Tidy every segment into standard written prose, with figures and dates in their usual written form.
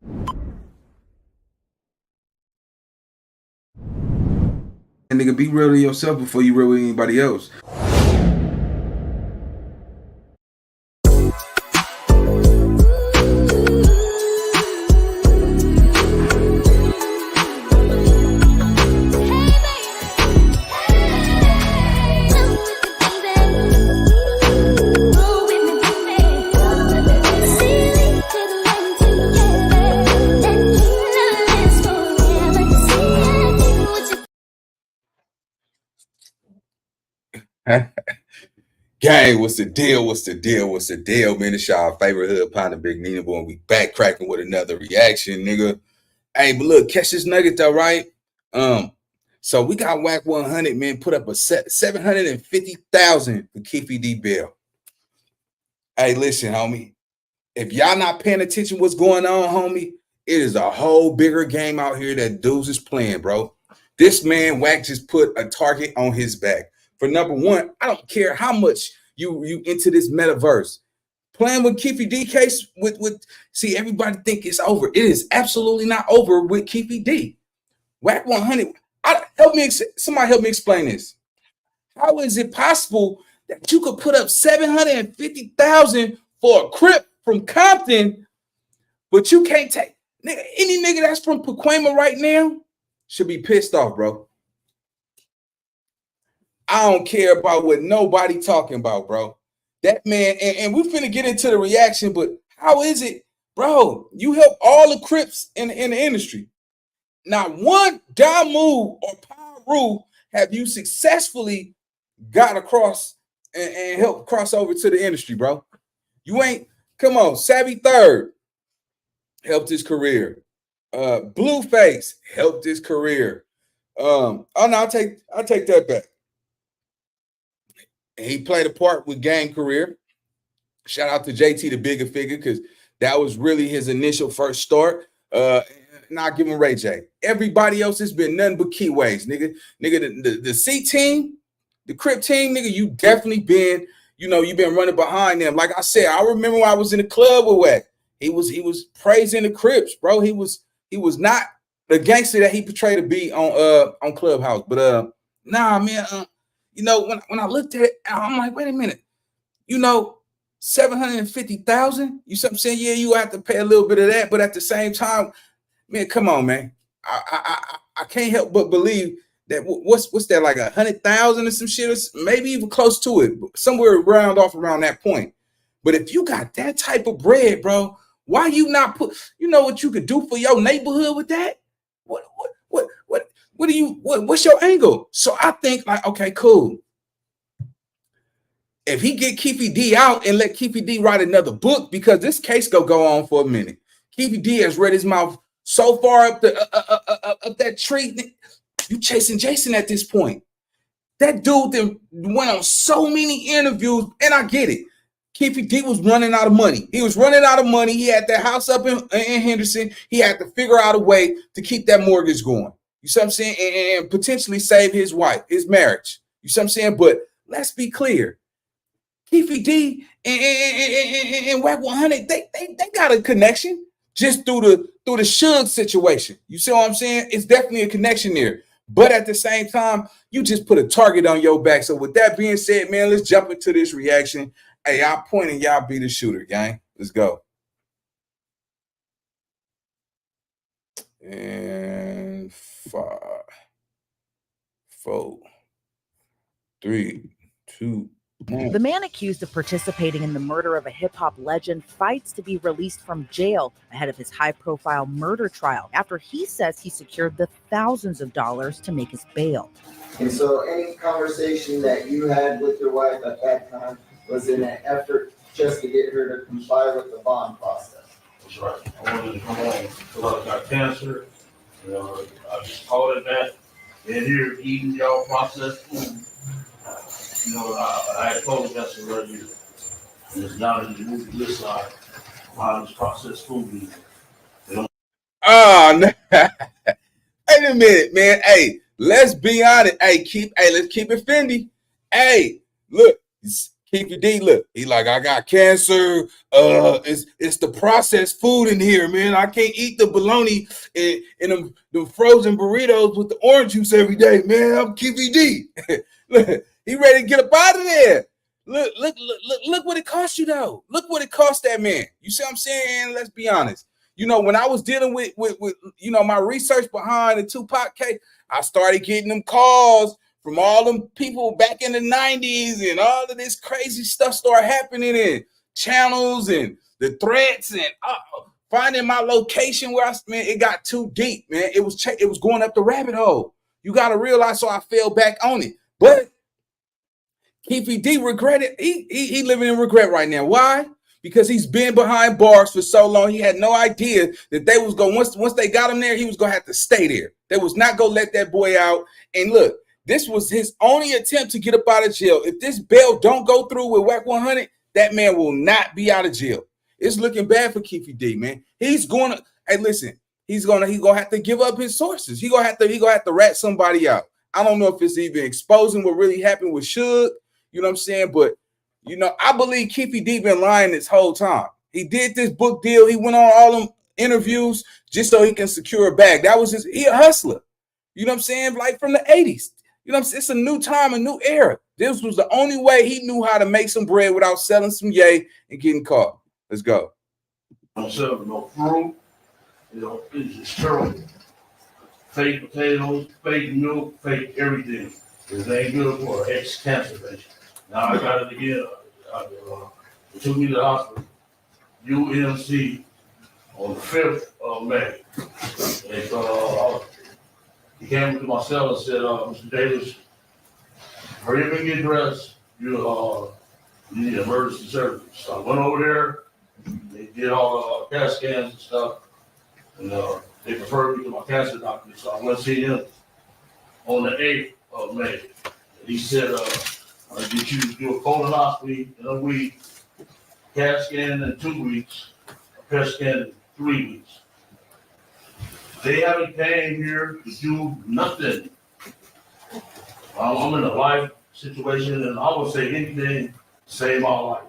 And nigga, be real to yourself before you real with anybody else. Gang, what's the deal? What's the deal? What's the deal, man? It's y'all favorite hood partner, Big Nina Boy, and we back cracking with another reaction, nigga. Hey, but look, catch this nugget though, right? So we got Wack 100, man, put up a 750,000 for Keefe D bill. Hey, listen, homie. If y'all not paying attention what's going on, homie, it is a whole bigger game out here that dudes is playing, bro. This man, Wack, just put a target on his back. For number one, I don't care how much you into this metaverse. Playing with Keefe D case with see, everybody think it's over. It is absolutely not over with Keefe D. Wack 100. Somebody help me explain this. How is it possible that you could put up 750,000 for a Crip from Compton, but you can't take any nigga that's from Pacoima right now should be pissed off, bro. I don't care about what nobody talking about, bro. That man, and we finna get into the reaction, but how is it, bro? You help all the Crips in the industry. Not one down move or power rule have you successfully got across and helped cross over to the industry, bro. You ain't, come on, Savvy Third helped his career. Blueface helped his career. Oh no, I'll take that back. He played a part with Game Career. Shout out to JT, the bigger figure, because that was really his initial first start. Not giving Ray J. Everybody else has been nothing but keyways, nigga. Nigga, the C team, the Crip team, nigga, you definitely been, you've been running behind them. Like I said, I remember when I was in the club with Wack. He was praising the Crips, bro. He was not the gangster that he portrayed to be on Clubhouse. But nah, man, when I looked at it, I'm like, wait a minute, 750,000. You something saying? Yeah, you have to pay a little bit of that, but at the same time, man, come on, man. I can't help but believe that what's that, like 100,000 or some shit, or maybe even close to it, somewhere around that point. But if you got that type of bread, bro, why you not put? You know what you could do for your neighborhood with that? What's your angle? So I think, like, okay, cool. If he get Keefe D out and let Keefe D write another book, because this case go on for a minute. Keefe D has read his mouth so far up that tree. You chasing Jason at this point. That dude then went on so many interviews, and I get it. Keefe D was running out of money. He was running out of money. He had that house up in Henderson. He had to figure out a way to keep that mortgage going. You see what I'm saying? And potentially save his wife, his marriage. You see what I'm saying? But let's be clear. Keefe D and Wack 100, they got a connection just through the Suge situation. You see what I'm saying? It's definitely a connection there. But at the same time, you just put a target on your back. So with that being said, man, let's jump into this reaction. Hey, y'all point and y'all be the shooter, gang. Let's go. And 5, 4, 3, 2. The man accused of participating in the murder of a hip-hop legend fights to be released from jail ahead of his high-profile murder trial after he says he secured the thousands of dollars to make his bail. And so any conversation that you had with your wife at that time was in an effort just to get her to comply with the bond process. That's right. I wanted to come home because I got cancer. I just called it that. And here eating y'all processed food. I had told that's a here. And it's down in the movie this side. Behind this processed food. Oh, no. Wait a minute, man. Hey, let's be honest. Hey, let's keep it Fendi. Hey, look, Keefe D, look, he like, I got cancer. It's the processed food in here, man. I can't eat the bologna and them frozen burritos with the orange juice every day, man. I'm Keefe D. Look, he ready to get up out of there. Look what it cost you, though. Look what it cost that man. You see what I'm saying? Let's be honest. You know, when I was dealing with you know, my research behind the Tupac case, I started getting them calls from all them people back in the 90s, and all of this crazy stuff started happening in channels and the threats, and finding my location where man, it got too deep, man. It was going up the rabbit hole. You got to realize, so I fell back on it. But Keefe D regretted. He living in regret right now. Why? Because he's been behind bars for so long. He had no idea that they was going, once they got him there, he was going to have to stay there. They was not going to let that boy out. And look, this was his only attempt to get up out of jail. If this bail don't go through with Wack 100, that man will not be out of jail. It's looking bad for Keefe D, man. He's going to, hey, listen, he's gonna have to give up his sources. He gonna have to rat somebody out. I don't know if it's even exposing what really happened with Suge. You know what I'm saying? But you know, I believe Keefe D been lying this whole time. He did this book deal. He went on all them interviews just so he can secure a bag. That was he a hustler. You know what I'm saying? Like from the 80s. You know what I'm saying? It's a new time, a new era. This was the only way he knew how to make some bread without selling some yay and getting caught. Let's go. I'm selling no fruit. You know, it's just terrible. Fake potatoes, fake milk, fake everything. It ain't good for an ex-cancer patient. Now I got it again. They took me to the hospital, UMC, on the 5th of May. And he came to my cell and said, Mr. Davis, hurry up and get dressed. You need emergency surgery. So I went over there. They did all the CAT scans and stuff. And they referred me to my cancer doctor. So I went to see him on the 8th of May. And he said, I'll get you to do a colonoscopy in a week, CAT scan in 2 weeks, a PET scan in 3 weeks. They haven't came here to do nothing. I'm in a life situation, and I would say anything to save my life.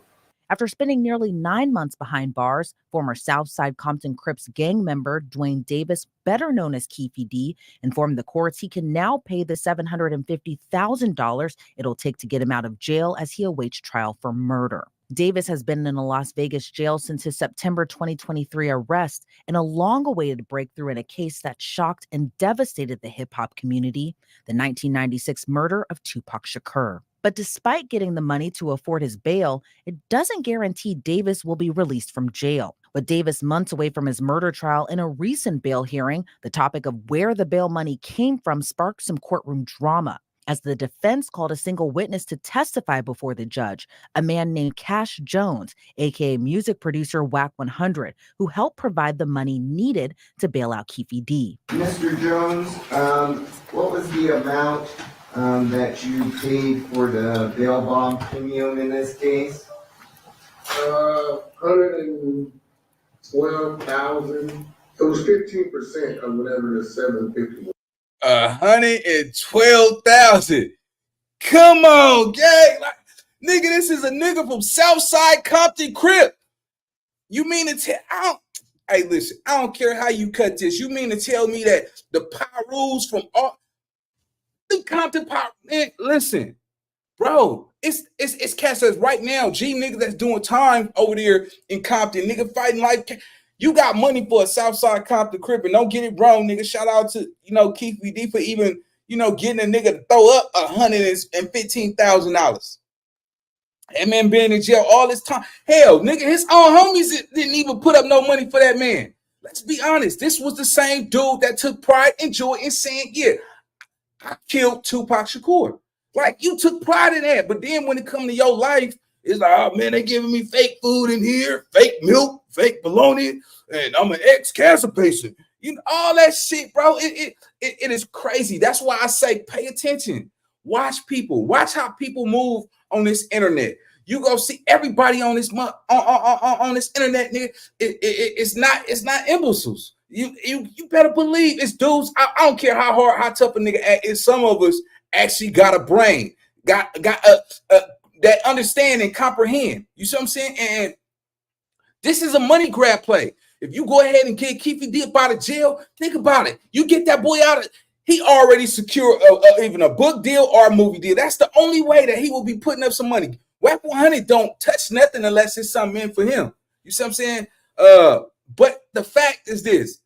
After spending nearly 9 months behind bars, former Southside Compton Crips gang member Dwayne Davis, better known as Keefe D, informed the courts he can now pay the $750,000 it'll take to get him out of jail as he awaits trial for murder. Davis has been in a Las Vegas jail since his September 2023 arrest in a long-awaited breakthrough in a case that shocked and devastated the hip-hop community, the 1996 murder of Tupac Shakur. But despite getting the money to afford his bail, it doesn't guarantee Davis will be released from jail. With Davis months away from his murder trial, in a recent bail hearing, the topic of where the bail money came from sparked some courtroom drama, as the defense called a single witness to testify before the judge, a man named Cash Jones, aka music producer Wack 100, who helped provide the money needed to bail out Keefe D. Mr. Jones, what was the amount that you paid for the bail bond premium in this case? $112,000. It was 15% of whatever the 750 was. 112,000. Come on, gang. Like, nigga, this is a nigga from Southside Compton Crip. You mean to tell? Hey, listen, I don't care how you cut this. You mean to tell me that the Pyrus from all the Compton Pyru? Man, listen, bro, it's cats that's right now, G nigga that's doing time over there in Compton, nigga fighting life. You got money for a Southside Compton Crip, and don't get it wrong, nigga. Shout out to, you know, Keefe D for even, you know, getting a nigga to throw up $115,000. That man been in jail all this time. Hell, nigga, his own homies didn't even put up no money for that man. Let's be honest. This was the same dude that took pride and joy in saying, yeah, I killed Tupac Shakur. Like, you took pride in that. But then when it comes to your life, it's like, oh man, they giving me fake food in here, fake milk, fake bologna, and I'm an ex-cancer patient. You know, all that shit, bro. It is crazy. That's why I say pay attention. Watch people. Watch how people move on this internet. You go see everybody on this on this internet, nigga. It's not imbeciles. You better believe it's dudes. I don't care how tough a nigga is. Some of us actually got a brain, got that understand and comprehend. You see what I'm saying? And this is a money grab play. If you go ahead and get Keefe D up out of jail, think about it. You get that boy out of, he already secured even a book deal or a movie deal. That's the only way that he will be putting up some money. Wack 100 don't touch nothing unless it's something in for him. You see what I'm saying? But the fact is this.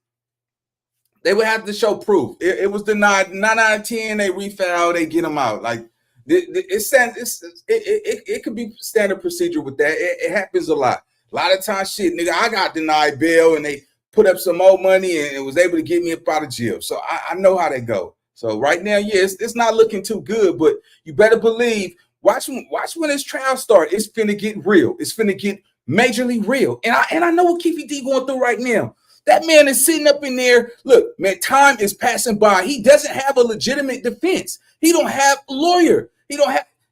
They would have to show proof. It was denied 9 out of 10. They refiled, they get him out. Like it could be standard procedure with that. It happens a lot. A lot of times, shit, nigga, I got denied bail and they put up some more money and it was able to get me up out of jail. So I know how they go. So right now, yes, it's not looking too good, but you better believe, watch when this trial starts. It's finna get real. It's finna get majorly real. And I know what Keefe D going through right now. That man is sitting up in there. Look, man, time is passing by. He doesn't have a legitimate defense. He don't have a lawyer.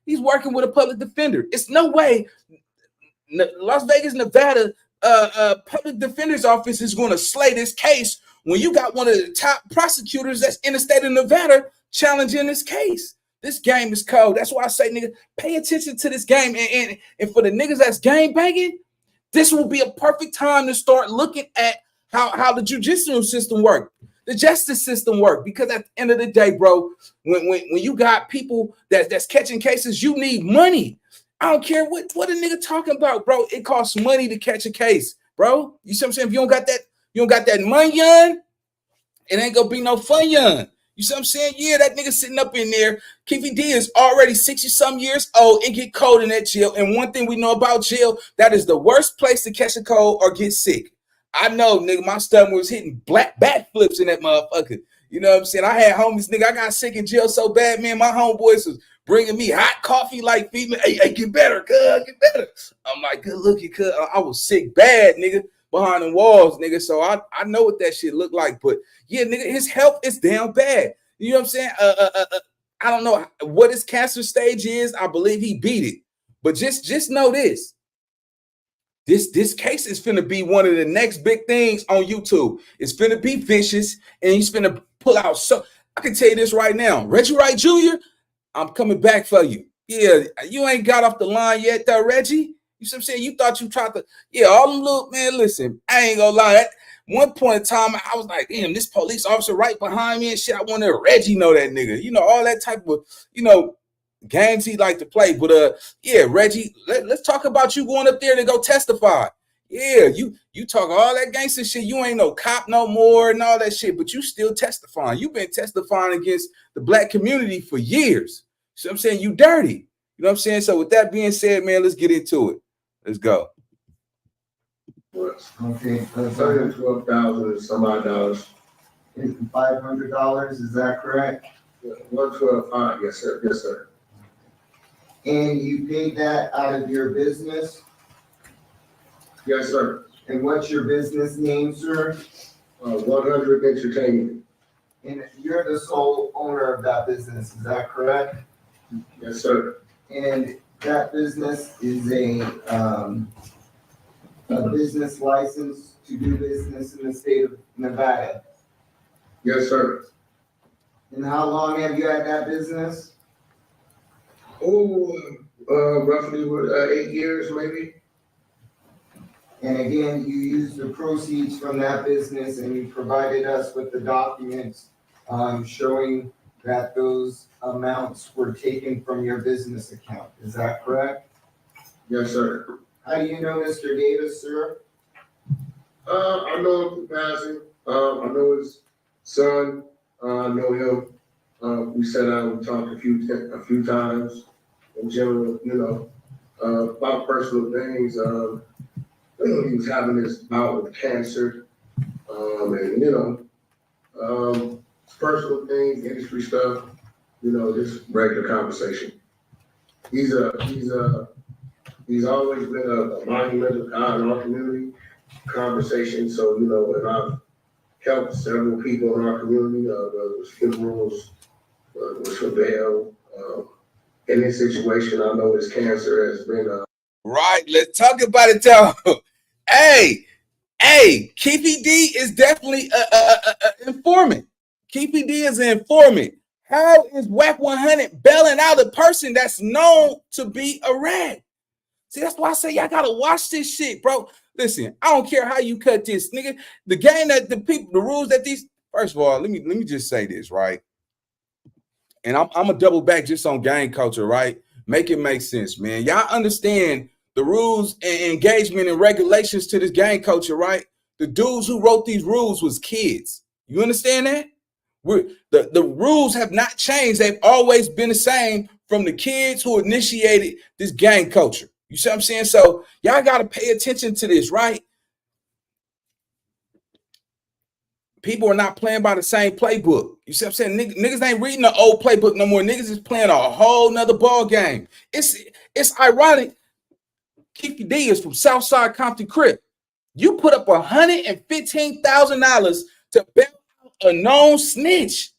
He's working with a public defender. It's no way Las Vegas, Nevada, public defender's office is going to slay this case when you got one of the top prosecutors that's in the state of Nevada challenging this case. This game is cold. That's why I say, nigga, pay attention to this game. And for the niggas that's game banging, this will be a perfect time to start looking at how the judicial system works, the justice system works. Because at the end of the day, bro, when you got people that's catching cases, you need money. I don't care what a nigga talking about, bro. It costs money to catch a case, bro. You see what I'm saying? If you don't got that money, young, it ain't gonna be no fun, young. You see what I'm saying? Yeah, that nigga sitting up in there. Keefe D is already 60-some years old and get cold in that jail. And one thing we know about jail, that is the worst place to catch a cold or get sick. I know, nigga, my stomach was hitting black bat flips in that motherfucker. You know what I'm saying? I had homies, nigga, I got sick in jail so bad, man. My homeboys was bringing me hot coffee like female. Hey, get better, cuz, get better. I'm like, good looking, cuz. I was sick bad, nigga, behind the walls, nigga. So I know what that shit looked like. But yeah, nigga, his health is down bad. You know what I'm saying? I don't know what his cancer stage is. I believe he beat it. But just know this. This case is finna be one of the next big things on YouTube. It's finna be vicious, and he's finna pull out. So I can tell you this right now, Reggie Wright Jr., I'm coming back for you. Yeah, you ain't got off the line yet, though, Reggie. You see what I'm saying? You thought you tried to, yeah, all them little, man, listen, I ain't gonna lie. At one point in time, I was like, damn, this police officer right behind me and shit. I wanted Reggie know that nigga. You know, all that type of, you know, games he like to play. But yeah, Reggie, let's talk about you going up there to go testify. Yeah, you talk all that gangster shit. You ain't no cop no more and all that shit, but you still testifying. You've been testifying against the black community for years. So I'm saying you dirty. You know what I'm saying? So with that being said, man, let's get into it. Let's go. Okay, $112,000 and some odd dollars. $500, is that correct? 112, yes, sir. Yes, sir. And you paid that out of your business? Yes, sir. And what's your business name, sir? 100 Entertainment. And you're the sole owner of that business, is that correct? Yes, sir. And that business is a business license to do business in the state of Nevada. Yes, sir. And how long have you had that business? Oh, roughly 8 years, maybe. And again, you used the proceeds from that business and you provided us with the documents showing that those amounts were taken from your business account. Is that correct? Yes, sir. How do you know Mr. Davis, sir? I know him from passing. I know his son. I know him. We sat down and talked a few times. In general, you know, about personal things. He was having this bout with cancer, and you know, personal things, industry stuff. You know, just regular conversation. He's always been a monumental guy in our community. Conversation. So you know, and I've helped several people in our community. Whether it was funerals, whether it was for bail. In this situation, I know his cancer has been. Right. Let's talk about it, though. Hey, Keefe D is definitely an informant. Keefe D is an informant. How is Wack 100 bailing out a person that's known to be a rat? See, that's why I say y'all gotta watch this shit, bro. Listen, I don't care how you cut this, nigga. The game that the people, the rules that these. First of all, let me just say this, right? And I'm gonna double back just on gang culture, right? Make it make sense, man. Y'all understand the rules and engagement and regulations to this gang culture, right? The dudes who wrote these rules was kids. You understand that? The rules have not changed. They've always been the same from the kids who initiated this gang culture. You see what I'm saying? So y'all got to pay attention to this, right? People are not playing by the same playbook. You see what I'm saying? Niggas ain't reading the old playbook no more. Niggas is playing a whole nother ball game. It's ironic. Keefe D is from Southside Compton Crip. You put up $115,000 to bail out a known snitch,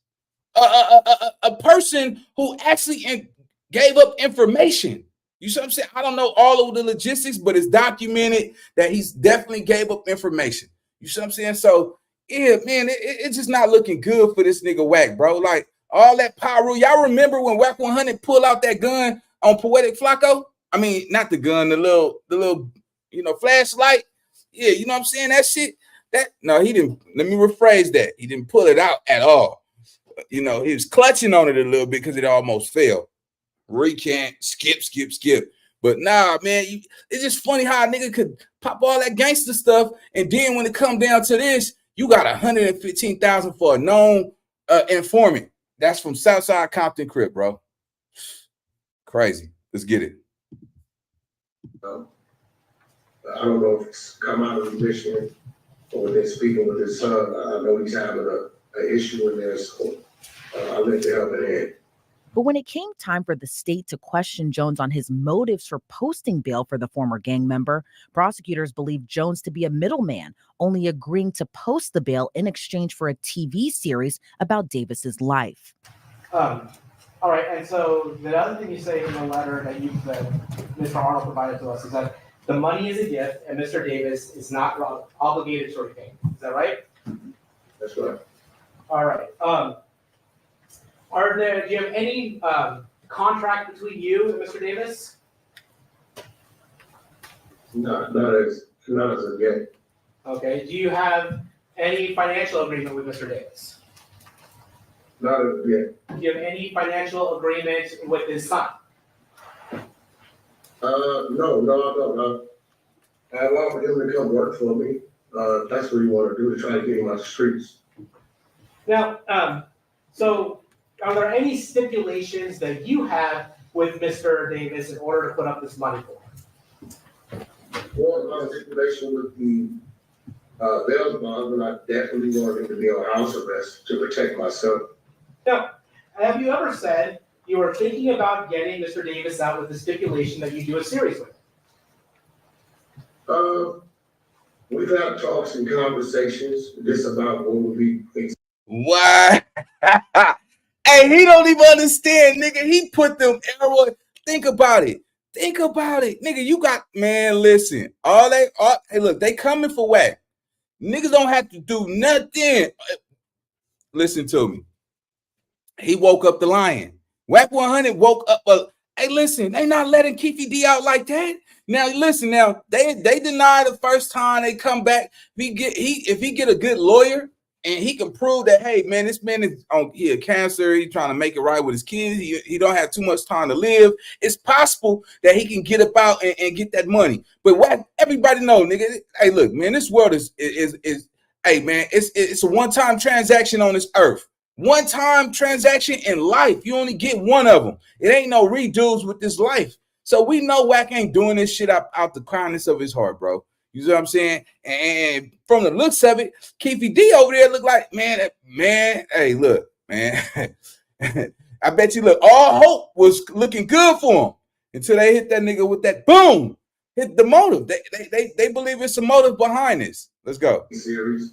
a person who actually gave up information. You see what I'm saying? I don't know all of the logistics, but it's documented that he's definitely gave up information. You see what I'm saying? So, yeah, man, it's just not looking good for this nigga Wack, bro. Like, all that power. Y'all remember when Wack 100 pulled out that gun on Poetic Flacco? I mean, not the gun, the little, flashlight. Yeah, you know what I'm saying? That shit, no, he didn't. Let me rephrase that. He didn't pull it out at all. He was clutching on it a little bit because it almost fell. Recant, skip. But nah, man, it's just funny how a nigga could pop all that gangster stuff, and then when it come down to this, you got $115,000 for a known informant. That's from Southside Compton Crip, bro. Crazy. Let's get it. I don't know if it's come out of Michigan or when they're speaking with his son. I know he's having an issue in there, so I'll let you have it in. But when it came time for the state to question Jones on his motives for posting bail for the former gang member, prosecutors believed Jones to be a middleman, only agreeing to post the bail in exchange for a TV series about Davis's life. All right, and so the other thing you say in the letter that Mr. Arnold provided to us is that the money is a gift and Mr. Davis is not obligated to repay. Is that right? That's right. All right. Do you have any contract between you and Mr. Davis? Not as a gift. Okay. Do you have any financial agreement with Mr. Davis? Not as a gift. Do you have any financial agreement with his son? No, I don't. I offered him to come work for me. That's what he wanted to do, to try to get him out the streets. Now, so are there any stipulations that you have with Mr. Davis in order to put up this money for him? Well, my stipulation with the bail bond, but I definitely wanted him to be on house arrest to protect myself. Now, have you ever said you were thinking about getting Mr. Davis out with the stipulation that you do a series with him? We've had talks and conversations just about what would be. Why? Hey, he don't even understand, nigga. He put them arrows. Think about it, nigga. You got, man. Listen, hey, look, they coming for Wack. Niggas don't have to do nothing. Listen to me. He woke up the lion. Wack 100 woke up. Hey, listen, they not letting Keefe D out like that. Now, listen, they deny the first time they come back. If he get a good lawyer and he can prove that, hey, man, this man is he a cancer. He's trying to make it right with his kids. He don't have too much time to live. It's possible that he can get up out and get that money. But what everybody know, nigga. Hey, look, man, this world is hey, man, it's a one-time transaction on this earth. One-time transaction in life. You only get one of them. It ain't no redos with this life. So we know Wack ain't doing this shit out the kindness of his heart, bro. You see what I'm saying? And from the looks of it, Keefe D over there look like, man, hey, look, man. I bet you, look, all hope was looking good for him until they hit that nigga with that boom. Hit the motive. They believe it's a motive behind this. Let's go. Series,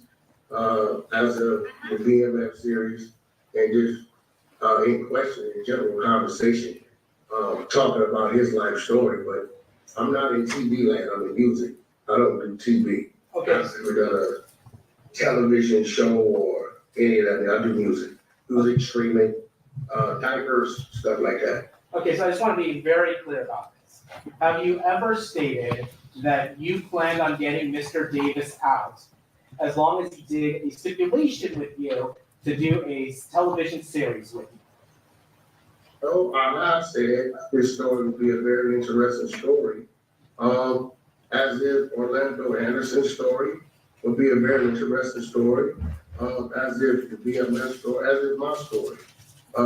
as the BMF series, and just in question, in general conversation, talking about his life story. But I'm not in TV land. I'm in music. I don't do TV. Okay. I've never done a television show or any of that. I do music streaming, diapers, stuff like that. Okay, so I just want to be very clear about this. Have you ever stated that you planned on getting Mr. Davis out as long as he did a stipulation with you to do a television series with you? So I have said this story would be a very interesting story. As if Orlando Anderson's story would be a very interesting story. As if the BMS story, as if my story.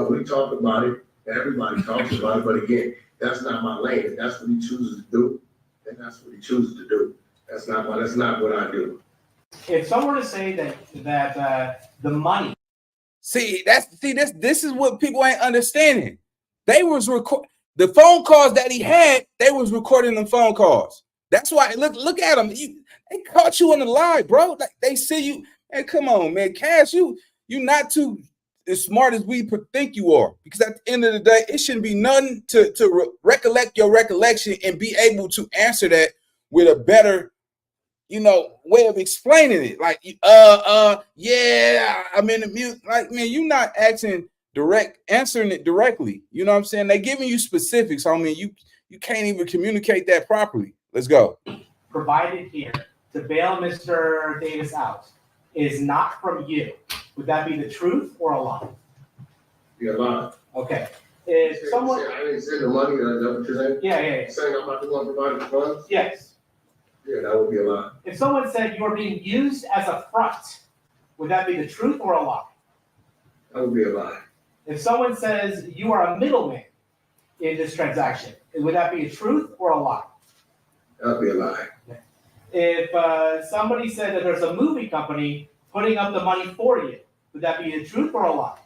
We talk about it, everybody talks about it, but again, that's not my lane. If that's what he chooses to do, then that's what he chooses to do. That's not what I do. If someone were to say that the money. This is what people ain't understanding. They was the phone calls that he had, they was recording the phone calls. That's why look at them. They caught you on the lie, bro. Like, they see you. Man, come on, man. Cash, you not too as smart as we think you are. Because at the end of the day, it shouldn't be nothing to recollect your recollection and be able to answer that with a better, way of explaining it. Like, yeah, I'm in the mute. Like, man, you not answering it directly. You know what I'm saying? They giving you specifics. I mean, you can't even communicate that properly. Let's go. Provided here to bail Mr. Davis out is not from you. Would that be the truth or a lie? Be a lie. Okay. If someone, I didn't send the money. Is that what you're saying? yeah. Saying I'm not the one providing the funds? Yes. Yeah, that would be a lie. If someone said you are being used as a front, would that be the truth or a lie? That would be a lie. If someone says you are a middleman in this transaction, would that be a truth or a lie? That would be a lie. If somebody said that there's a movie company putting up the money for you, would that be the truth or a lie?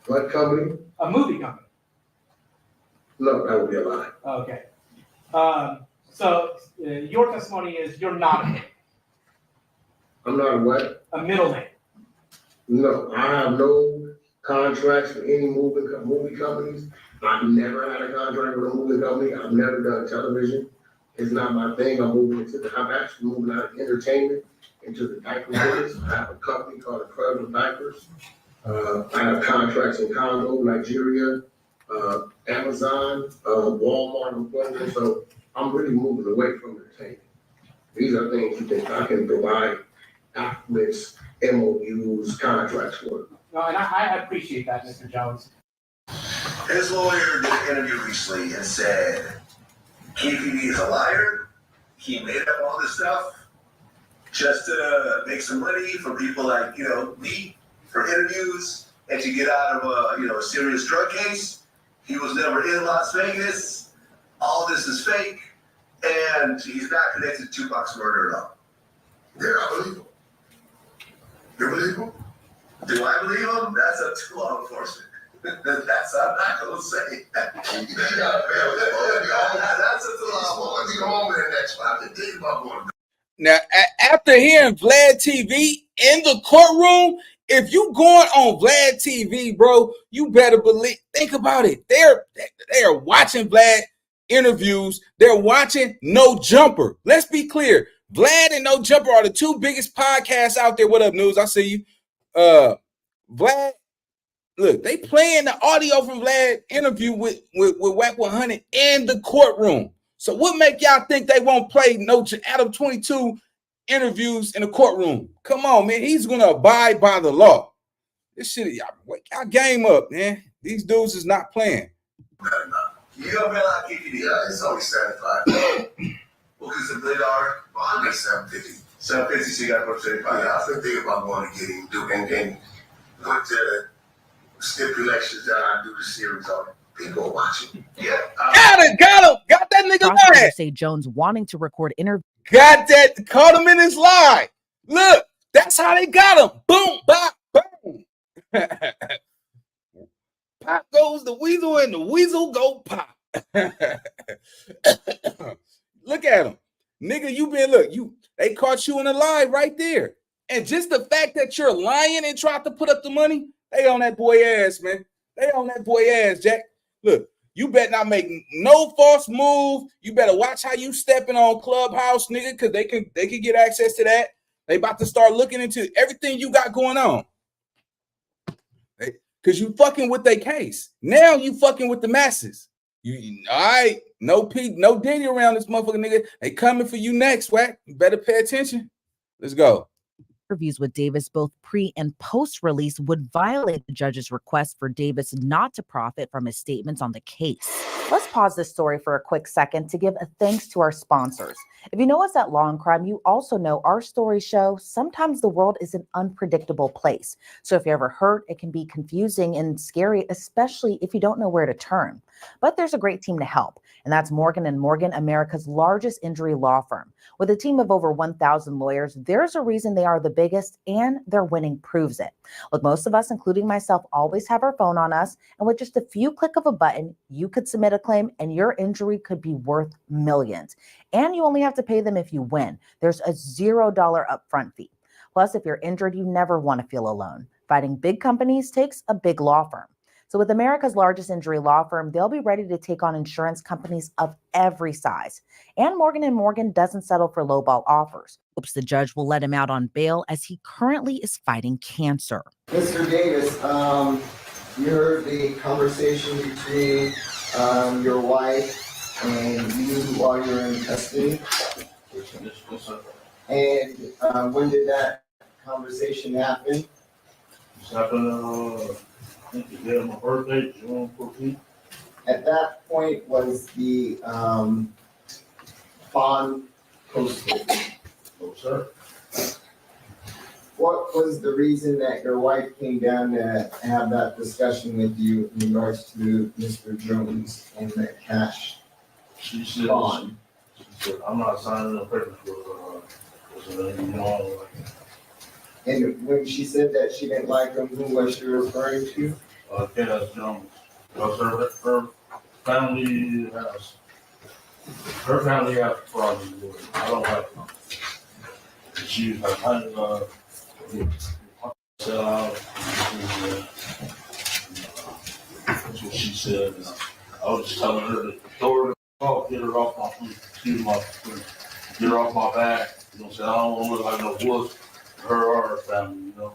What company? A movie company. No, that would be a lie. Okay. So your testimony is you're not a middleman. I'm not a what? A middleman. No, I have no contracts with any movie companies. I've never had a contract with a movie company. I've never done television. It's not my thing. I'm actually moving out of entertainment into the diaper business. I have a company called Incredible Diapers. I have contracts in Congo, Nigeria, Amazon, Walmart, and Kroger. So I'm really moving away from entertainment. These are things you think I can provide documents, MOUs, contracts for. No, and I appreciate that, Mr. Jones. His lawyer did an interview recently and said Keefe D is a liar. He made up all this stuff just to make some money for people like, me, for interviews, and to get out of a serious drug case. He was never in Las Vegas. All this is fake, and he's not connected to Tupac's murder at all. Yeah, I believe him. You believe him? Do I believe him? That's up to law enforcement. I'm not gonna say. That's up to law enforcement. Now, after hearing Vlad TV in the courtroom, if you going on Vlad TV, bro, you better believe. Think about it. They are watching Vlad interviews. They're watching No Jumper. Let's be clear. Vlad and No Jumper are the two biggest podcasts out there. What up, News? I see you. Vlad, look, they playing the audio from Vlad interview with Wack 100 in the courtroom. So what make y'all think they won't play Adam 22 interviews in the courtroom? Come on, man. He's going to abide by the law. This shit, y'all game up, man. These dudes is not playing. You gonna bail out Keefe D? Yeah, it's only 75. Well, because if they are, I make 750. 750, so you got to put 35. Yeah, I've been thinking about going to get him, and with the stipulations that I do the series on. People are watching. Yeah. Got him. Got that nigga live. Prosecutors say Jones wanting to record interviews. Got that. Caught him in his lie. Look, that's how they got him. Boom, bop, boom. Pop goes the weasel and the weasel go pop. Look at him. Nigga, they caught you in a lie right there. And just the fact that you're lying and tried to put up the money, they on that boy ass, man. They on that boy ass, Jack. Look, you better not make no false move. You better watch how you stepping on Clubhouse, nigga, because they can get access to that. They about to start looking into everything you got going on. because you fucking with their case. Now you fucking with the masses. You all right? No Pete, no Diddy around this motherfucking nigga. They coming for you next, Wack. You better pay attention. Let's go. Interviews with Davis, both pre and post release, would violate the judge's request for Davis not to profit from his statements on the case. Let's pause this story for a quick second to give a thanks to our sponsors. If you know us at Law and Crime, you also know our stories show sometimes the world is an unpredictable place. So if you're ever hurt, it can be confusing and scary, especially if you don't know where to turn. But there's a great team to help, and that's Morgan & Morgan, America's largest injury law firm. With a team of over 1,000 lawyers, there's a reason they are the biggest, and their winning proves it. Look, most of us, including myself, always have our phone on us, and with just a few click of a button, you could submit a claim and your injury could be worth millions. And you only have to pay them if you win. There's a $0 upfront fee. Plus, if you're injured, you never want to feel alone. Fighting big companies takes a big law firm. So with America's largest injury law firm, they'll be ready to take on insurance companies of every size. And Morgan & Morgan doesn't settle for lowball offers. Hopes the judge will let him out on bail as he currently is fighting cancer. Mr. Davis, you heard the conversation between your wife and you while you're in custody. And when did that conversation happen? It's happened, I think the day of my birthday, June 14th. At that point, was the bond posted? No, sir. What was the reason that your wife came down to have that discussion with you in regards to Mr. Jones and the cash She said, bond? she said, I'm not signing no papers for anything wrong like that. And when she said that she didn't like him, who was she referring to? Kenneth Jones. Because her family has problems with it. I don't like them. She was like, sell out. That's what she said. I was just telling her to throw her in the car, get her off get her off my back. You know what I'm saying? I don't want to look like no wuss. Her or her family, you know.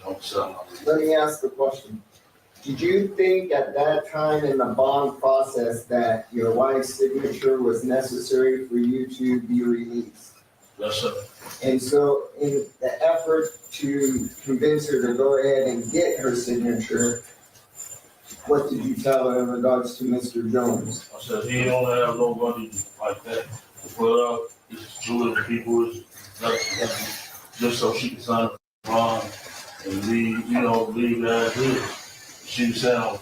Don't sell out. Let me ask the question. Did you think at that time in the bond process that your wife's signature was necessary for you to be released? Yes, sir. And so in the effort to convince her to go ahead and get her signature, what did you tell her in regards to Mr. Jones? I said, he don't have nobody like that to put up. It's two of the people, just so she can sign a bond and leave, leave that here. She was saying,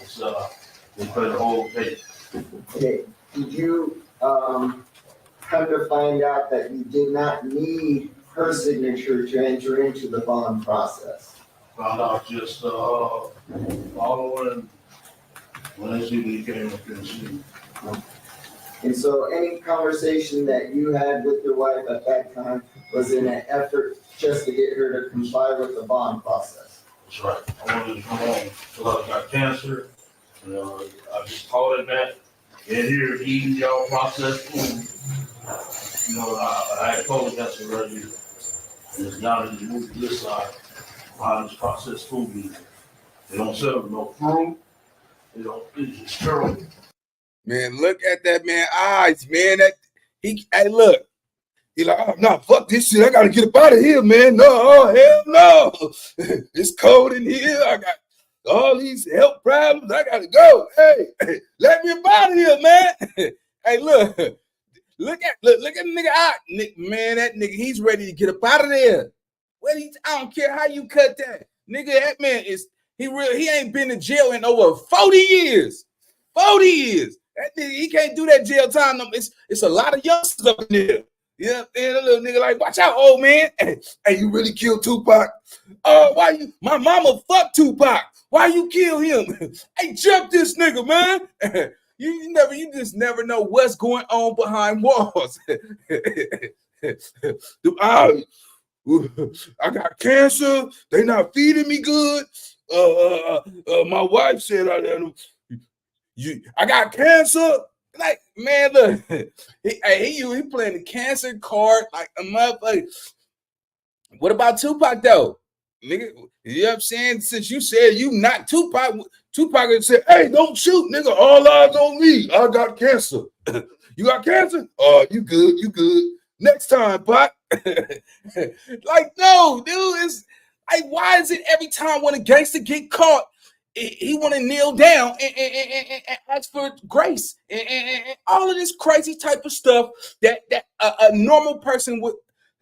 they play the whole case. Okay, did you come to find out that you did not need her signature to enter into the bond process? Found out just following when they see me came up and see. And so any conversation that you had with your wife at that time was in an effort just to get her to comply with the bond process? That's right. I wanted to come home till I got cancer. I just called it back. And here eating y'all processed food. I had colon cancer right here. And it's down in the movie this side. Behind this processed food. They don't sell no fruit. It's just terrible. Man, look at that man eyes, man. Hey, look. He like, oh no, fuck this shit. I gotta get up out of here, man. No, hell no. It's cold in here. I got all these health problems. I gotta go. Hey, let me up out of here, man. Hey, look at the nigga eye. Man, that nigga, he's ready to get up out of there. I don't care how you cut that. Nigga, that man he ain't been in jail in over 40 years. 40 years. That nigga, he can't do that jail time. It's a lot of youngsters up in there. Yeah, and a little nigga like, watch out, old man. Hey, you really killed Tupac? My mama fucked Tupac. Why you kill him? Hey, jump this nigga, man. You just never know what's going on behind walls. I got cancer. They not feeding me good. My wife said I got cancer. Like, man, look, he playing the cancer card like a motherfucker. What about Tupac though? nigga, you know what I'm saying? Since you said you not Tupac said, hey, don't shoot, nigga. All eyes on me. I got cancer. You got cancer? Oh, you good. Next time, Pac. Like, no, dude, it's like, why is it every time when a gangster get caught, he want to kneel down and ask for grace and all of this crazy type of stuff that a normal person would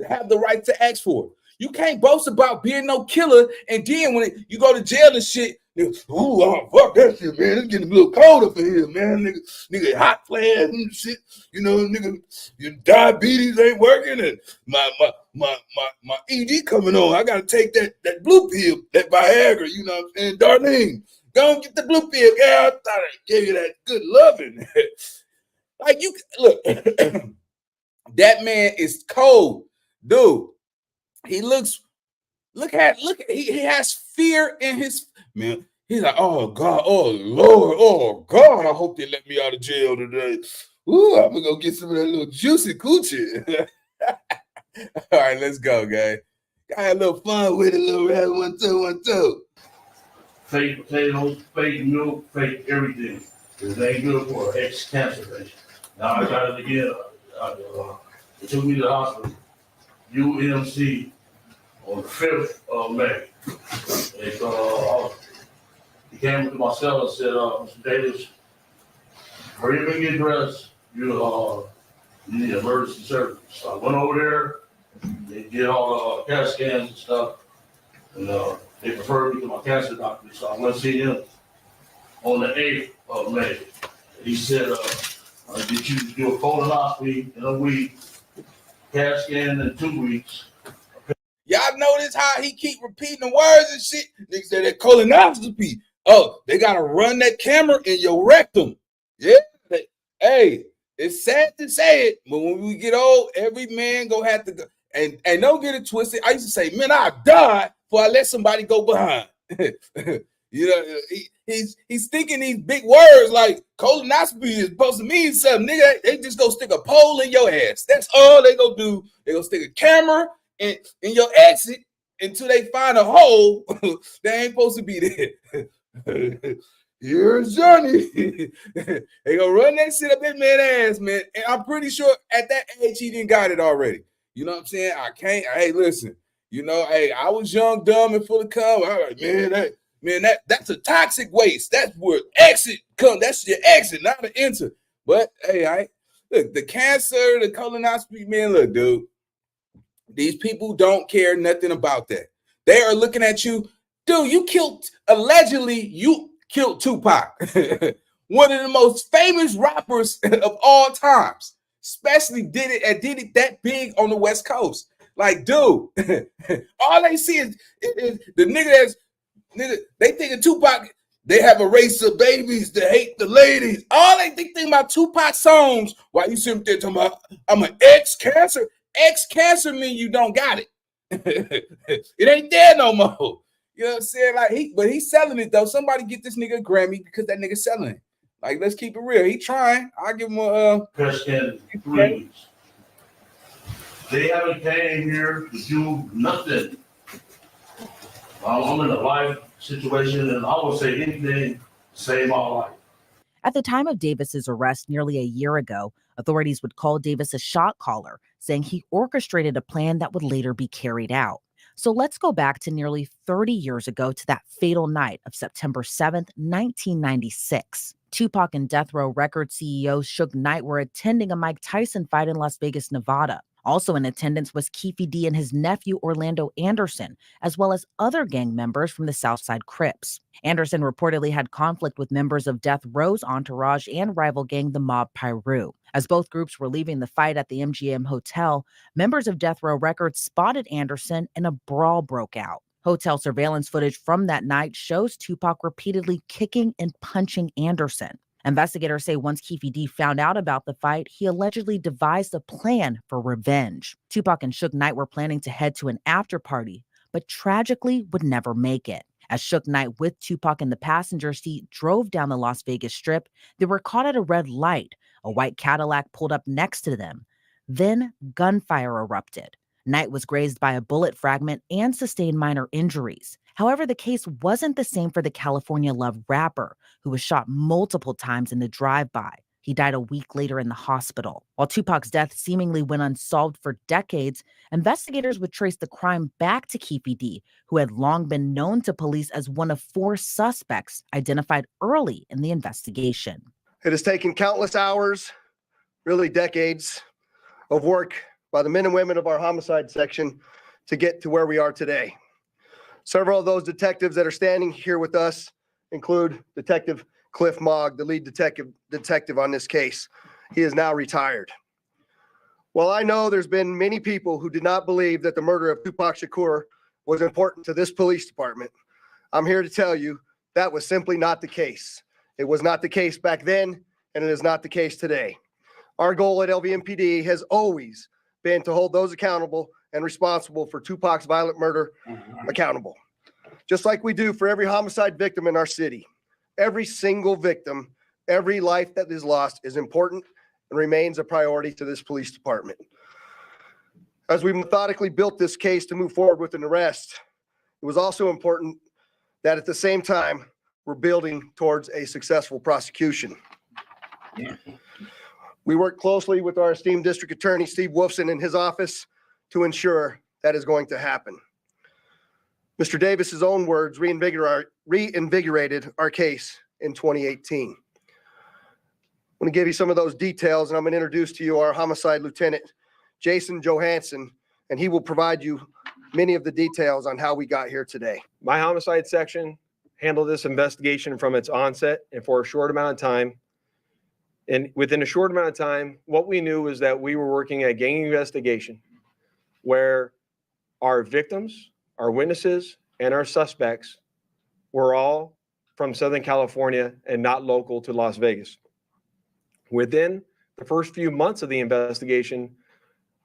have the right to ask for. You can't boast about being no killer, and then when you go to jail and shit, fuck that shit, man. It's getting a little cold up in here, man. Nigga, hot flash and shit. You know, nigga, your diabetes ain't working, and my ED coming on. I gotta take that blue pill, that Viagra. You know what I'm saying, Darlene? Go and get the blue pill, girl. I thought I gave you that good loving. Like, you look, that man is cold, dude. He looks. Look, he has fear in his man. He's like, oh God, oh Lord, oh God, I hope they let me out of jail today. Ooh, I'm gonna go get some of that little juicy coochie. All right, let's go, guys. I had a little fun with it, little rat 1 2 1 2. Fake potatoes, fake milk, fake everything. It ain't good for an ex-cancer patient. Now I got it again. They took me to the hospital, UMC, on the 5th of May. He came to my cell and said, Mr. Davis, hurry up and get dressed. You need emergency service. So I went over there. They did all the CAT scans and stuff. And they referred me to my cancer doctor. So I went to see him on the 8th of May. He said, I'll get you to do a colonoscopy in a week, CAT scan in 2 weeks. Y'all notice how he keep repeating the words and shit? Nigga said that colonoscopy. Oh, they gotta run that camera in your rectum. Yeah. Hey, it's sad to say it, but when we get old, every man gonna have to go. And don't get it twisted. I used to say, man, I die before I let somebody go behind. You know, he's thinking these big words like colonoscopy is supposed to mean something. Nigga, they just go stick a pole in your ass. That's all they gonna do. They gonna stick a camera in your exit until they find a hole that ain't supposed to be there. Here's Johnny. They gonna run that shit up that man's ass, man. And I'm pretty sure at that age he didn't got it already. You know what I'm saying? Hey, listen, you know, hey, I was young, dumb, and full of cum. I was like, that's a toxic waste. That's where exit come. That's your exit, not an enter. But hey, look, the cancer, the colonoscopy, man, look, dude. These people don't care nothing about that. They are looking at you, dude. Allegedly, you killed Tupac, one of the most famous rappers of all times. Especially did it that big on the West Coast. Like, dude, all they see is the nigga they think of Tupac. They have a race of babies that hate the ladies. All they think about Tupac songs. While you sit there talking about, I'm an ex-cancer. Ex-cancer mean you don't got it. It ain't there no more. You know what I'm saying? Like but he's selling it though. Somebody get this nigga a Grammy because that nigga selling it. Like, let's keep it real. He trying. I'll give him a CAT scan in 3 weeks. They haven't came here to do nothing. I'm in a life situation, and I would say anything to save my life. At the time of Davis's arrest nearly a year ago, authorities would call Davis a shot caller, saying he orchestrated a plan that would later be carried out. So let's go back to nearly 30 years ago to that fatal night of September 7th, 1996. Tupac and Death Row Records CEO Suge Knight were attending a Mike Tyson fight in Las Vegas, Nevada. Also in attendance was Keefe D and his nephew Orlando Anderson, as well as other gang members from the Southside Crips. Anderson reportedly had conflict with members of Death Row's entourage and rival gang, the Mob Piru. As both groups were leaving the fight at the MGM Hotel, members of Death Row Records spotted Anderson and a brawl broke out. Hotel surveillance footage from that night shows Tupac repeatedly kicking and punching Anderson. Investigators say once Keefe D found out about the fight, he allegedly devised a plan for revenge. Tupac and Suge Knight were planning to head to an after party, but tragically would never make it. As Suge Knight with Tupac in the passenger seat drove down the Las Vegas Strip, they were caught at a red light. A white Cadillac pulled up next to them. Then gunfire erupted. Knight was grazed by a bullet fragment and sustained minor injuries. However, the case wasn't the same for the California Love rapper, who was shot multiple times in the drive-by. He died a week later in the hospital. While Tupac's death seemingly went unsolved for decades, investigators would trace the crime back to Keefe D, who had long been known to police as one of 4 suspects identified early in the investigation. It has taken countless hours, really decades, of work by the men and women of our homicide section to get to where we are today. Several of those detectives that are standing here with us include Detective Cliff Mogg, the lead detective on this case. He is now retired. While I know there's been many people who did not believe that the murder of Tupac Shakur was important to this police department, I'm here to tell you that was simply not the case. It was not the case back then, and it is not the case today. Our goal at LVMPD has always been to hold those accountable and responsible for Tupac's violent murder accountable, just like we do for every homicide victim in our city. Every single victim, every life that is lost is important and remains a priority to this police department. As we methodically built this case to move forward with an arrest, it was also important that at the same time, we're building towards a successful prosecution. We work closely with our esteemed district attorney, Steve Wolfson, in his office to ensure that is going to happen. Mr. Davis's own words reinvigorated our case in 2018. I'm going to give you some of those details, and I'm going to introduce to you our homicide lieutenant, Jason Johansson, and he will provide you many of the details on how we got here today. My homicide section handled this investigation from its onset and for a short amount of time. And within a short amount of time, what we knew was that we were working a gang investigation where our victims, our witnesses, and our suspects were all from Southern California and not local to Las Vegas. Within the first few months of the investigation,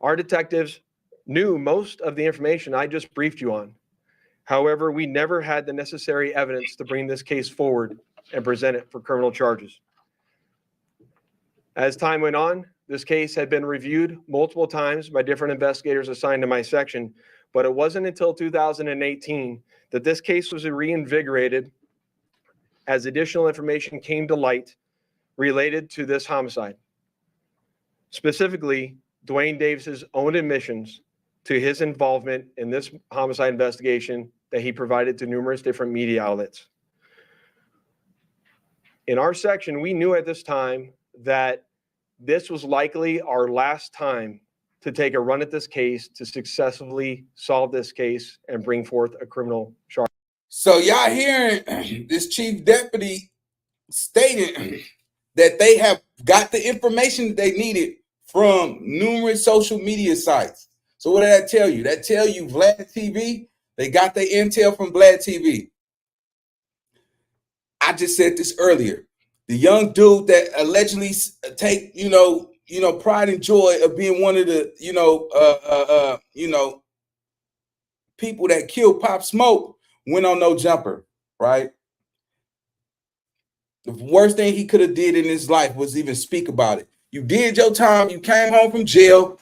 our detectives knew most of the information I just briefed you on. However, we never had the necessary evidence to bring this case forward and present it for criminal charges. As time went on, this case had been reviewed multiple times by different investigators assigned to my section, but it wasn't until 2018 that this case was reinvigorated as additional information came to light related to this homicide. Specifically, Dwayne Davis's own admissions to his involvement in this homicide investigation that he provided to numerous different media outlets. In our section, we knew at this time that this was likely our last time to take a run at this case to successfully solve this case and bring forth a criminal charge. So y'all hearing this chief deputy stating that they have got the information that they needed from numerous social media sites. So what did that tell you? That tell you Vlad TV, they got their intel from Vlad TV. I just said this earlier. The young dude that allegedly take, pride and joy of being one of the, people that killed Pop Smoke went on no jumper, right? The worst thing he could have did in his life was even speak about it. You did your time. You came home from jail.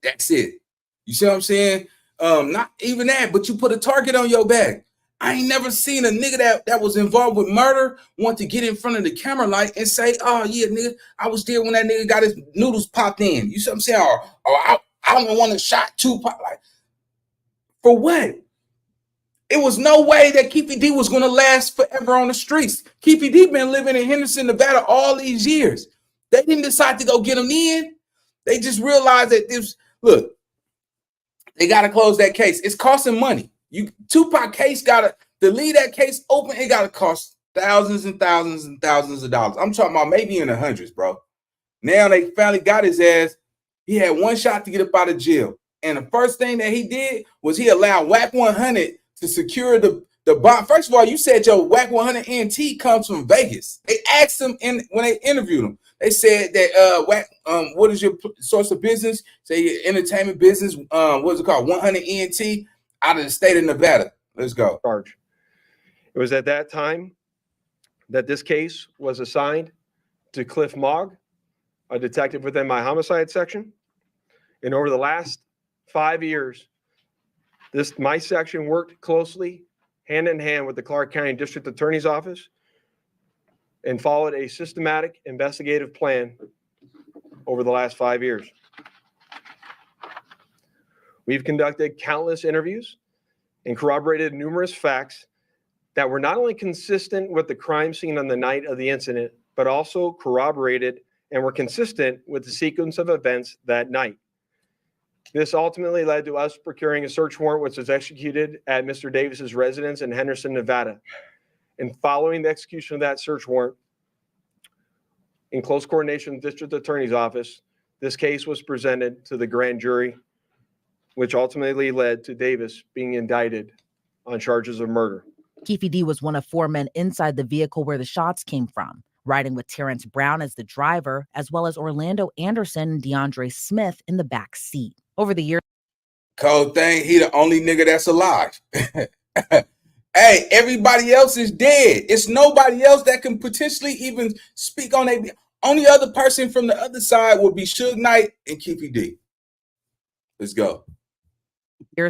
That's it. You see what I'm saying? Not even that, but you put a target on your back. I ain't never seen a nigga that was involved with murder want to get in front of the camera light and say, oh, yeah, nigga, I was there when that nigga got his noodles popped in. You see what I'm saying? Or I'm the one that shot Tupac. Like, for what? It was no way that Keefe D was going to last forever on the streets. Keefe D been living in Henderson, Nevada all these years. They didn't decide to go get him in. They just realized that look, they got to close that case. It's costing money. Tupac case to leave that case open, it got to cost thousands and thousands and thousands of dollars. I'm talking about maybe in the hundreds, bro. Now they finally got his ass. He had one shot to get up out of jail. And the first thing that he did was he allowed Wack 100 to secure the bond. First of all, you said your Wack 100 NT comes from Vegas. They asked him when they interviewed him. They said that Wack, what is your source of business? Say your entertainment business. What is it called? 100 ENT out of the state of Nevada. Let's go. Charge. It was at that time that this case was assigned to Cliff Mogg, a detective within my homicide section. And over the last 5 years, my section worked closely hand in hand with the Clark County District Attorney's Office and followed a systematic investigative plan over the last 5 years. We've conducted countless interviews and corroborated numerous facts that were not only consistent with the crime scene on the night of the incident, but also corroborated and were consistent with the sequence of events that night. This ultimately led to us procuring a search warrant, which was executed at Mr. Davis's residence in Henderson, Nevada. And following the execution of that search warrant, in close coordination with the District Attorney's Office, this case was presented to the grand jury, which ultimately led to Davis being indicted on charges of murder. Keefe D was one of 4 men inside the vehicle where the shots came from, riding with Terrence Brown as the driver, as well as Orlando Anderson and DeAndre Smith in the back seat. Over the years, Cold thing, he the only nigga that's alive. Hey, everybody else is dead. It's nobody else that can potentially even speak on a. Only other person from the other side would be Suge Knight and Keefe D. Let's go.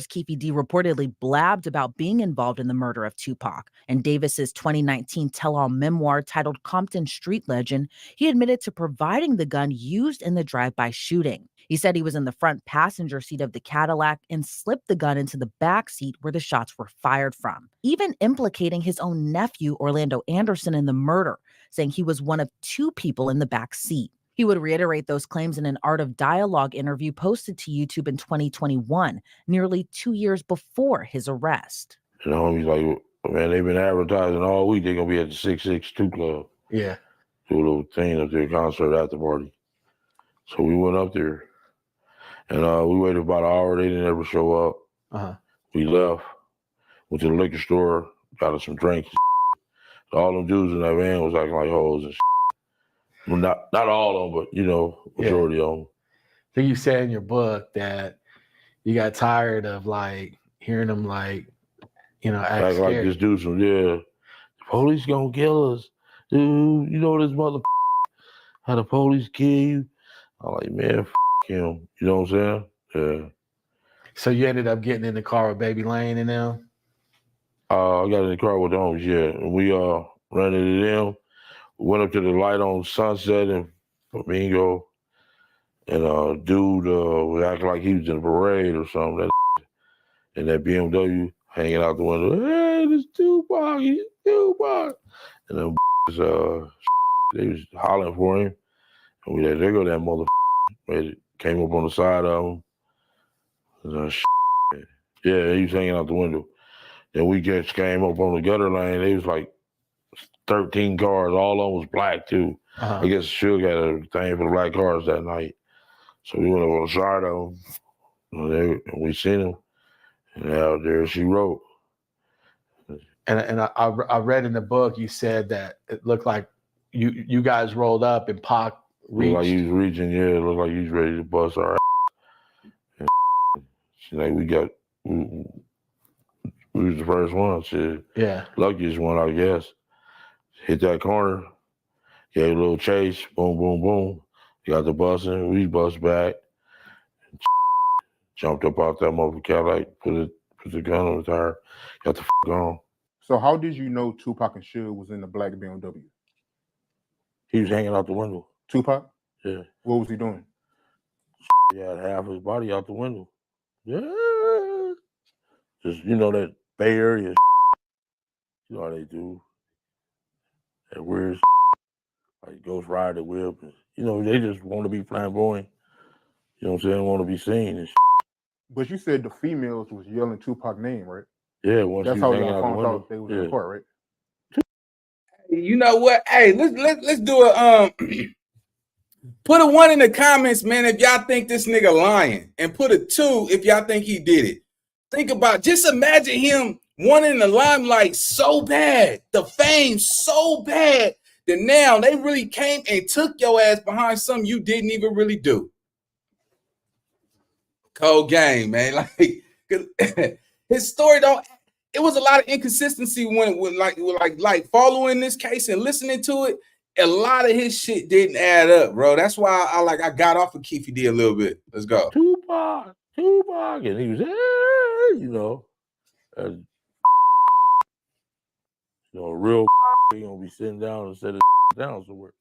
Keefe D reportedly blabbed about being involved in the murder of Tupac. In Davis's 2019 tell-all memoir titled Compton Street Legend, he admitted to providing the gun used in the drive-by shooting. He said he was in the front passenger seat of the Cadillac and slipped the gun into the back seat where the shots were fired from, even implicating his own nephew, Orlando Anderson, in the murder, saying he was one of 2 people in the back seat. He would reiterate those claims in an Art of Dialogue interview posted to YouTube in 2021, nearly 2 years before his arrest. And the homie's like, man, they've been advertising all week. They're going to be at the 662 Club. Yeah. Do a little thing up there, concert after party. So we went up there. And we waited about an hour. They didn't ever show up. Uh-huh. We left. Went to the liquor store. Got us some drinks. All them dudes in that van was acting like hoes and shit. Well, not all of them, but, you know, majority of them. I think you said in your book that you got tired of, like, hearing them, like, you know, act like this dude from, the police gonna kill us. Dude, you know this mother how the police kill you? I'm like, man, him. You know what I'm saying? Yeah. So you ended up getting in the car with Baby Lane and them? I got in the car with the homies, yeah. And we ran into them. Went up to the light on Sunset and Flamingo. And dude was acting like he was in a parade or something. And that BMW hanging out the window. Hey, this Tupac, he's Tupac. And them they was hollering for him. And we let there go that motherfucker. Came up on the side of him. Yeah, he was hanging out the window. Then we just came up on the gutter lane. They was like 13 cars. All of them was black too. Uh-huh. I guess Suge had a thing for the black cars that night. So we went up on the side of them. And we seen him. And out there she wrote. And I read in the book you said that it looked like you guys rolled up and Pac reached. Looked like he was reaching, yeah. It looked like he was ready to bust our ass. And she like, we was the first one. Shit. Yeah. Luckiest one, I guess. Hit that corner, gave a little chase, boom, boom, boom. Got the busing, we bust back. Jumped up out that motherfucker Cadillac, put the gun on the tire, got the on. So how did you know Tupac and Suge was in the black BMW? He was hanging out the window. Tupac? Yeah. What was he doing? He had half his body out the window. Yeah. Just, you know, that Bay Area. You know how they do. That weird like Ghost Rider whip. You know, they just want to be flamboyant. You know what I'm saying? Want to be seen and But you said the females was yelling Tupac's name, right? Yeah, once that's he how was hanging y'all out the found window. out they was in the court, right? You know what? Hey, let's do a put a 1 in the comments, man, if y'all think this nigga lying, and put a 2 if y'all think he did it. Think about, just imagine him wanting the limelight so bad, the fame so bad, that now they really came and took your ass behind something you didn't even really do. Cold game, man. Like his story don't. It was a lot of inconsistency when like following this case and listening to it. A lot of his shit didn't add up, bro. That's why I got off of Keefe D a little bit. Let's go. Tupac. Tupac, and he was, you know, as, you know, a real he gonna be sitting down instead of down somewhere.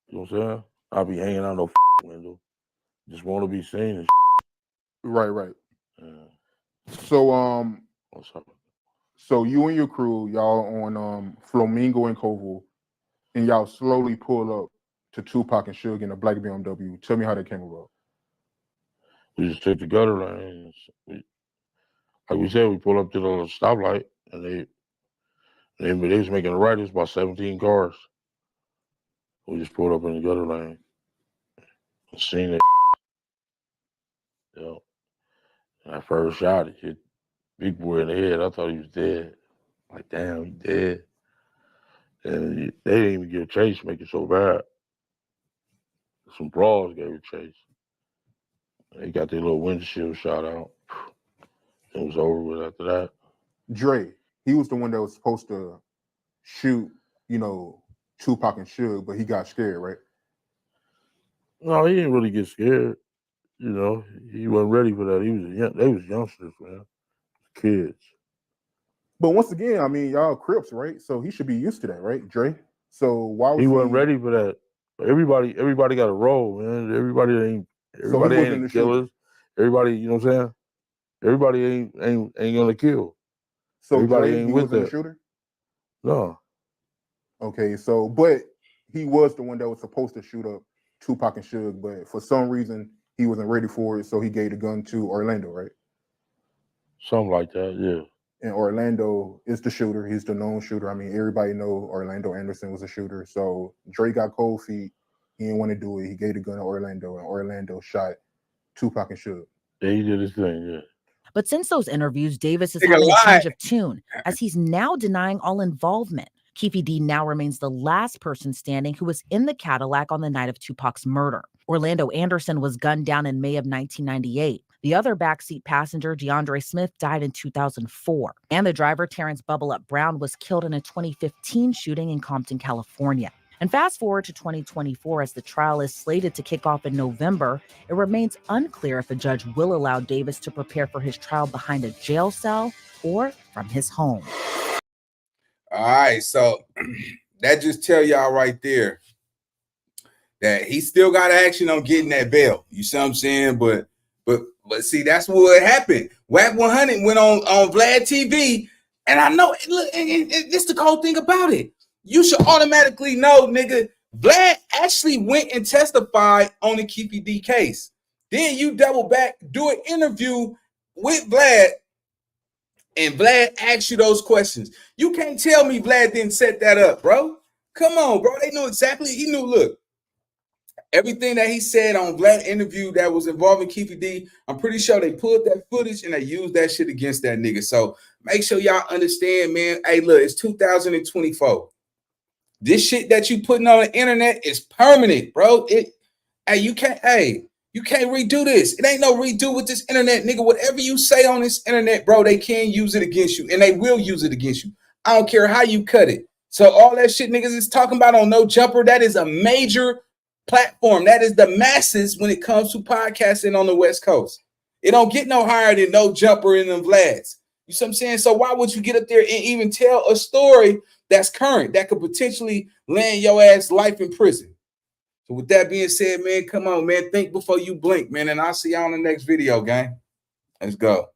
You know what I'm saying? I'll be hanging out no window. Just want to be seen and Right. yeah. So What's up? so you and your crew, y'all on Flamingo and Koval, and y'all slowly pull up to Tupac and Suge in a black BMW. Tell me how that came about. We just took the gutter lane. Like we said, we pulled up to the stoplight, and they was making a right. It was about 17 cars. We just pulled up in the gutter lane and seen it. You know, and I first shot it, hit Big Boy in the head. I thought he was dead. Like, damn, he dead. And they didn't even give chase, make it so bad. Some brawls gave a chase. They got their little windshield shot out. It was over with after that. Dre, he was the one that was supposed to shoot, you know, Tupac and Suge, but he got scared, right? No, he didn't really get scared. You know, he wasn't ready for that. They was youngsters, man. Kids. But once again, I mean, y'all Crips, right? So he should be used to that, right, Dre? So why was He wasn't ready for that. Everybody got a role, man. Everybody ain't the killers. Everybody, you know what I'm saying? Everybody ain't gonna kill. So Everybody Dre, ain't he with wasn't that. a shooter? No. Okay, so but he was the one that was supposed to shoot up Tupac and Suge, but for some reason he wasn't ready for it, so he gave the gun to Orlando, right? Something like that, yeah. And Orlando is the shooter. He's the known shooter. I mean, everybody know Orlando Anderson was a shooter. So Dre got cold feet. He didn't want to do it. He gave the gun to Orlando, and Orlando shot Tupac and Suge. Yeah, he did his thing, yeah. But since those interviews, Davis is Nigga having a lied. change of tune, as he's now denying all involvement. Keefe D now remains the last person standing who was in the Cadillac on the night of Tupac's murder. Orlando Anderson was gunned down in May of 1998. The other backseat passenger, DeAndre Smith, died in 2004. And the driver, Terrence Bubble Up Brown, was killed in a 2015 shooting in Compton, California. And fast forward to 2024, as the trial is slated to kick off in November, it remains unclear if a judge will allow Davis to prepare for his trial behind a jail cell or from his home. All right, so that just tell y'all right there that he still got action on getting that bail. You see what I'm saying? But see, that's what happened. Wack 100 went on Vlad TV, and I know, look, and this is the cool thing about it. You should automatically know, nigga, Vlad actually went and testified on the Keefe D case. Then you double back, do an interview with Vlad, and Vlad asked you those questions. You can't tell me Vlad didn't set that up, bro. Come on, bro. They knew exactly. He knew, look, everything that he said on Vlad interview that was involving Keefe D, I'm pretty sure they pulled that footage and they used that shit against that nigga. So make sure y'all understand, man. Hey, look, it's 2024. This shit that you putting on the internet is permanent, bro. You can't redo this. It ain't no redo with this internet, nigga. Whatever you say on this internet, bro, they can use it against you, and they will use it against you. I don't care how you cut it. So all that shit niggas is talking about on No Jumper, that is a major platform. That is the masses when it comes to podcasting on the West Coast. It don't get no higher than No Jumper and them Vlads. You see what I'm saying? So why would you get up there and even tell a story that's current that could potentially land your ass life in prison? So with that being said, man, come on, man. Think before you blink, man. And I'll see y'all on the next video, gang. Let's go.